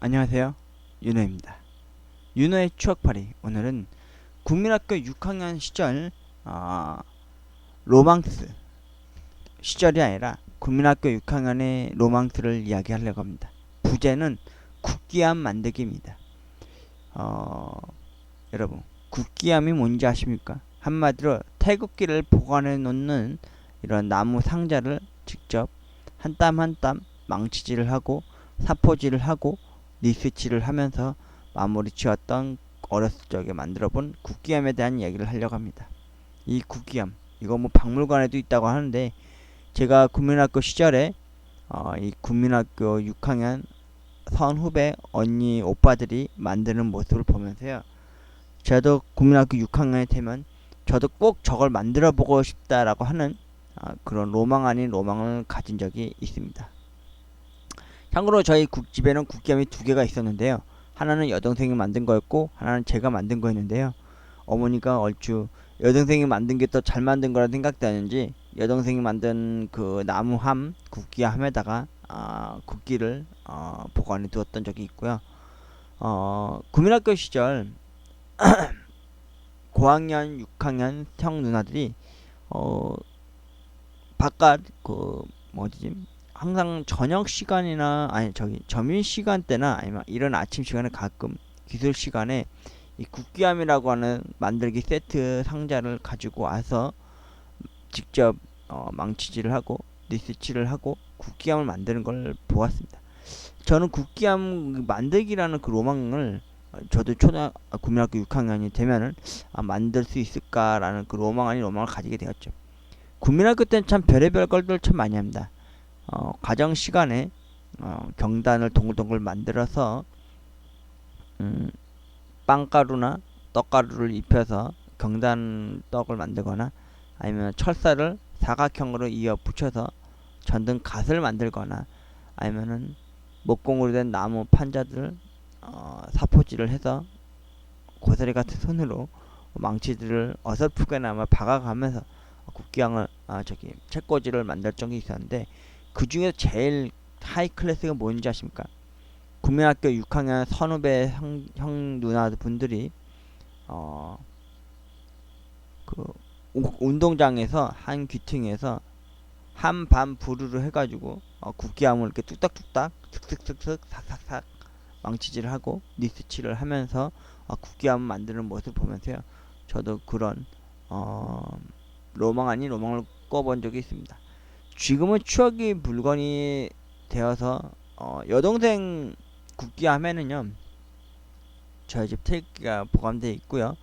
안녕하세요. 윤호입니다. 윤호의 추억팔이. 오늘은 국민학교 6학년 시절 로망스 시절이 아니라 국민학교 6학년의 로망스를 이야기하려고 합니다. 부제는 국기암 만들기입니다. 여러분, 국기암이 뭔지 아십니까? 한마디로 태극기를 보관해 놓는 이런 나무 상자를 직접 한 땀 한 땀 망치질을 하고 사포질을 하고 리스치를 하면서 마무리 지었던 어렸을 적에 만들어본 국기암에 대한 이야기를 하려고 합니다. 이 국기암, 이거 뭐 박물관에도 있다고 하는데, 제가 국민학교 시절에 이 국민학교 6학년 선후배 언니 오빠들이 만드는 모습을 보면서요, 저도 국민학교 6학년이 되면 저도 꼭 저걸 만들어 보고 싶다라고 하는 그런 로망 아닌 로망을 가진 적이 있습니다. 참고로 저희 집에는 국기함이 두 개가 있었는데요. 하나는 여동생이 만든 거였고 하나는 제가 만든 거였는데요. 어머니가 얼추 여동생이 만든 게 더 잘 만든 거라 생각되는지 여동생이 만든 그 나무함 국기함에다가 국기를 보관해 두었던 적이 있고요. 국민학교 시절 고학년 6학년 형 누나들이 바깥 그 뭐지 항상 저녁 시간이나 아니 저기 점심 시간 때나 아니면 이런 아침 시간에 가끔 기술 시간에 이 국기함이라고 하는 만들기 세트 상자를 가지고 와서 직접 망치질을 하고 리스치를 하고 국기함을 만드는 걸 보았습니다. 저는 국기함 만들기라는 그 로망을 저도 국민학교 6학년이 되면은 만들 수 있을까라는 그 로망 아닌 로망을 가지게 되었죠. 국민학교 때는 참 별의별 걸들 참 많이 합니다. 가정 시간에 경단을 동글동글 만들어서 빵가루나 떡가루를 입혀서 경단 떡을 만들거나 아니면 철사를 사각형으로 이어 붙여서 전등 갓을 만들거나 아니면은 목공으로 된 나무 판자들을 사포질을 해서 고사리 같은 손으로 망치들을 어설프게나마 박아가면서 국기향을 책꽂이를 만들 적이 있었는데, 그 중에서 제일 하이 클래스가 뭔지 아십니까? 국민학교 6학년 선후배 형 누나 분들이 그 운동장에서 한 귀퉁이에서 한반 부르르 해가지고 국기함을 이렇게 뚝딱뚝딱 슥슥슥슥 삭삭삭 망치질을 하고 리스치를 하면서 국기함 만드는 모습을 보면서요, 저도 그런 로망 아닌 로망을 꿔본 적이 있습니다. 지금은 추억이 물건이 되어서 여동생 국기 하면은요, 저희 집 태극기가 보관되어 있고요.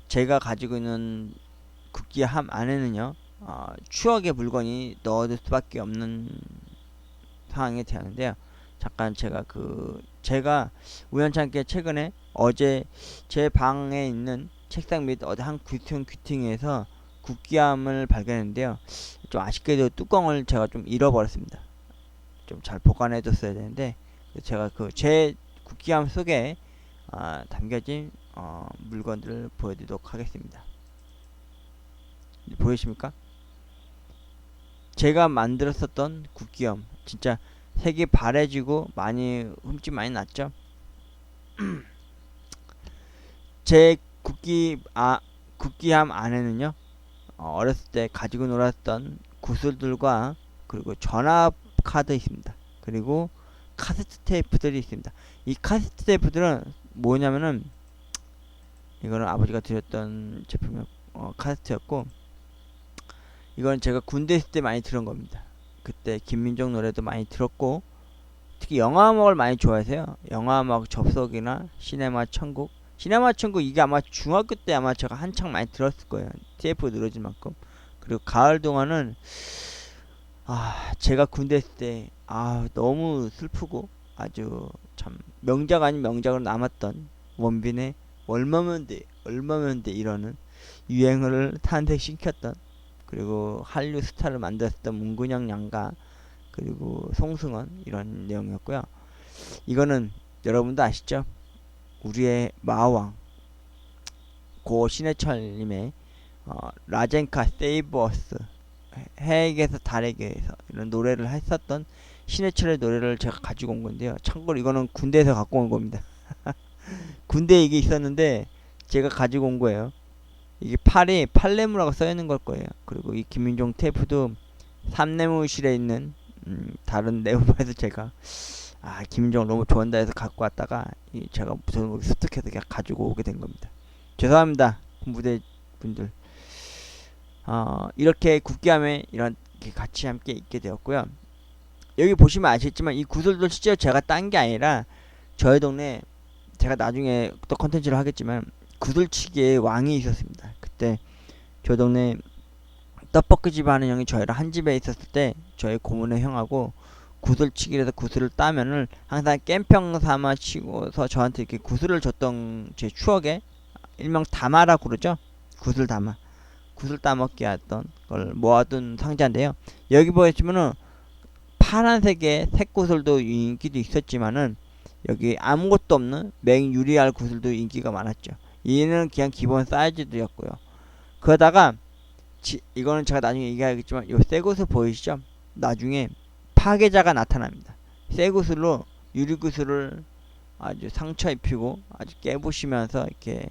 제가 가지고 있는 국기 함 안에는요, 추억의 물건이 넣어둘 수밖에 없는 상황이 되었는데요. 잠깐 제가 우연찮게 최근에 어제 제 방에 있는 책상 밑 어디 한 귀퉁이에서 국기함을 발견했는데요. 좀 아쉽게도 뚜껑을 제가 좀 잃어버렸습니다. 좀 잘 보관해뒀어야 되는데, 제가 그 제 국기함 속에 담겨진 물건들을 보여드리도록 하겠습니다. 보이십니까? 제가 만들었었던 국기함, 진짜 색이 바래지고 많이 흠집 많이 났죠. 제 국기함 안에는요, 어렸을 때 가지고 놀았던 구슬들과 그리고 전화 카드 있습니다. 그리고 카세트 테이프들이 있습니다. 이 카세트 테이프들은 뭐냐면은, 이거는 아버지가 드렸던 제품 카세트였고, 이건 제가 군대 있을 때 많이 들은 겁니다. 그때 김민종 노래도 많이 들었고, 특히 영화 음악을 많이 좋아해서요, 영화 음악 접속이나 시네마 천국, 이게 아마 중학교 때 아마 제가 한창 많이 들었을 거예요. TF 늘어질 만큼. 그리고 가을 동안은 제가 군대 있을 때 너무 슬프고 아주 참 명작 아닌 명작으로 남았던 원빈의 얼마면 돼 이러는 유행어를 탄생시켰던, 그리고 한류 스타를 만들었던 문근영 양가 그리고 송승헌, 이런 내용이었고요. 이거는 여러분도 아시죠? 우리의 마왕 고 신해철님의 라젠카 세이브 어스, 해에게서 달에게에서 이런 노래를 했었던 신해철의 노래를 제가 가지고 온 건데요. 참고로 이거는 군대에서 갖고 온 겁니다. 군대에 이게 있었는데 제가 가지고 온 거예요. 이게 팔이 팔레무라고 써 있는 걸 거예요. 그리고 이 김윤종 테이프도 삼내무실에 있는 다른 내부에서 제가 김윤종을 너무 좋아한다 해서 갖고 왔다가 제가 무슨 습득해서 그냥 가지고 오게 된 겁니다. 죄송합니다, 군부대 분들. 이렇게 국기함에 이런 같이 함께 있게 되었고요. 여기 보시면 아시겠지만 이 구슬도 실제로 제가 딴 게 아니라 저희 동네, 제가 나중에 또 컨텐츠를 하겠지만 구슬치기의 왕이 있었습니다. 그때 저희 동네 떡볶이집 하는 형이 저희랑 한 집에 있었을 때 저희 고모네 형하고 구슬치기에서 구슬을 따면은 항상 깸평 삼아 치고서 저한테 이렇게 구슬을 줬던 제 추억에, 일명 담아라고 그러죠. 구슬 담아, 구슬 따먹기 했던 걸 모아둔 상자인데요. 여기 보시면은 파란색의 색구슬도 인기도 있었지만은 여기 아무것도 없는 맹유리알 구슬도 인기가 많았죠. 얘는 그냥 기본 사이즈들이었고요. 그러다가 이거는 제가 나중에 얘기하겠지만 요 쇠구슬 보이시죠? 나중에 파괴자가 나타납니다. 쇠구슬로 유리구슬을 아주 상처 입히고 아주 깨부시면서 이렇게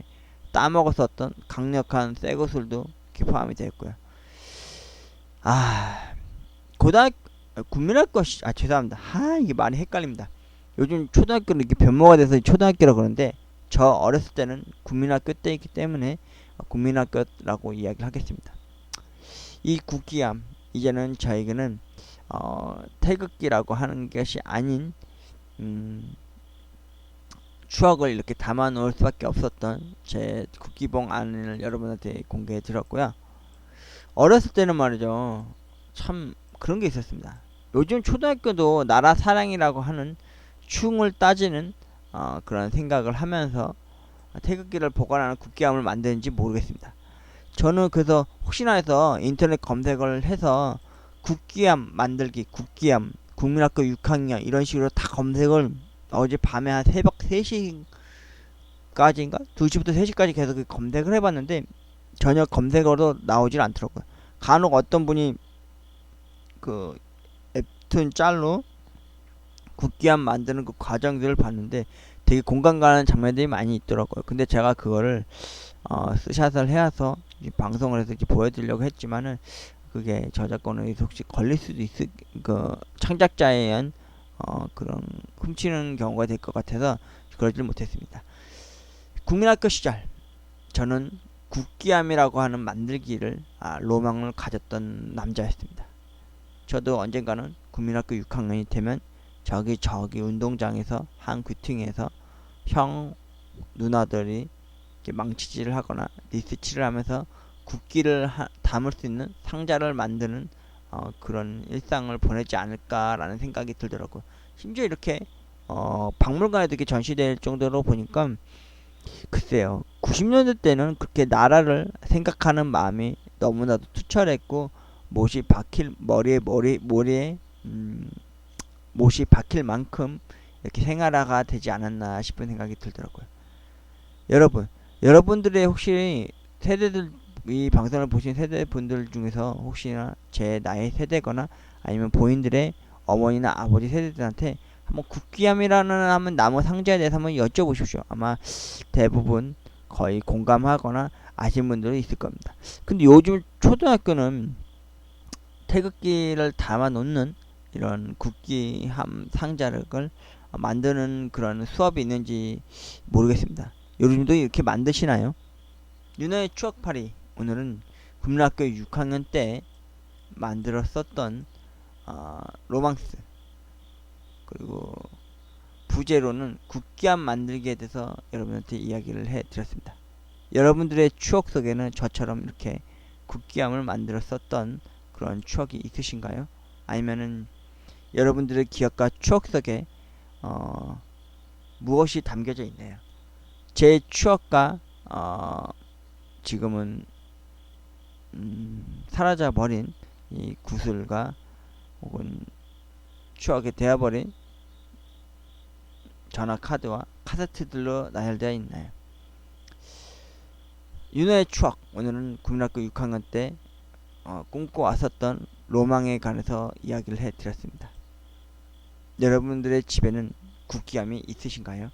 따먹었었던 강력한 쇠구슬도 이렇게 포함이 되었고요. 국민학교 죄송합니다. 이게 말이 헷갈립니다. 요즘 초등학교는 이렇게 변모가 돼서 초등학교라고 그러는데 저 어렸을 때는 국민학교 때이기 때문에 국민학교라고 이야기를 하겠습니다. 이 국기함, 이제는 저에게는 태극기라고 하는 것이 아닌 추억을 이렇게 담아 놓을 수밖에 없었던 제 국기봉 안을 여러분한테 공개해 드렸고요. 어렸을 때는 말이죠, 참 그런 게 있었습니다. 요즘 초등학교도 나라 사랑이라고 하는 충을 따지는 그런 생각을 하면서 태극기를 보관하는 국기함을 만드는지 모르겠습니다. 저는 그래서 혹시나 해서 인터넷 검색을 해서 국기함 만들기, 국기함, 국민학교 6학년 이런 식으로 다 검색을 어제 밤에 한 새벽 3시까지인가? 2시부터 3시까지 계속 검색을 해봤는데 전혀 검색어로 나오질 않더라고요. 간혹 어떤 분이 그 웹툰 짤로 국기함 만드는 그 과정들을 봤는데 되게 공감 가는 장면들이 많이 있더라고요. 근데 제가 그거를 스샷을 해서 방송을 해서 보여드리려고 했지만은 그게 저작권에 혹시 걸릴 수도 있을, 창작자에 의한 그런 훔치는 경우가 될 것 같아서 그러질 못했습니다. 국민학교 시절 저는 국기함이라고 하는 만들기를 로망을 가졌던 남자였습니다. 저도 언젠가는 국민학교 6학년이 되면 저기 운동장에서 한 귀퉁이에서 형 누나들이 이렇게 망치질을 하거나 리스치를 하면서 국기를 담을 수 있는 상자를 만드는 그런 일상을 보내지 않을까라는 생각이 들더라고요. 심지어 이렇게 박물관에도 이렇게 전시될 정도로 보니까 글쎄요, 90년대 때는 그렇게 나라를 생각하는 마음이 너무나도 투철했고 못이 박힐 머리에 못이 박힐 만큼 이렇게 생활화가 되지 않았나 싶은 생각이 들더라고요. 여러분들의 혹시 세대들, 이 방송을 보신 세대분들 중에서 혹시나 제 나이 세대거나 아니면 본인들의 어머니나 아버지 세대들한테 한번 국기함이라는 하면 나무 상자에 대해서 한번 여쭤보십시오. 아마 대부분 거의 공감하거나 아시는 분들이 있을 겁니다. 근데 요즘 초등학교는 태극기를 담아 놓는 이런 국기함 상자를 만드는 그런 수업이 있는지 모르겠습니다. 요즘도 이렇게 만드시나요? 윤호의 추억팔이, 오늘은 국민학교 6학년 때 만들었었던 로망스, 그리고 부제로는 국기함 만들기에 대해서 여러분한테 이야기를 해드렸습니다. 여러분들의 추억 속에는 저처럼 이렇게 국기함을 만들었었던 그런 추억이 있으신가요? 아니면은 여러분들의 기억과 추억 속에 무엇이 담겨져 있나요? 제 추억과 지금은 사라져버린 이 구슬과 혹은 추억에 되어버린 전화카드와 카세트들로 나열되어 있나요? 윤호의 추억, 오늘은 국민학교 6학년 때 꿈꿔왔었던 로망에 관해서 이야기를 해드렸습니다. 여러분들의 집에는 국기함이 있으신가요?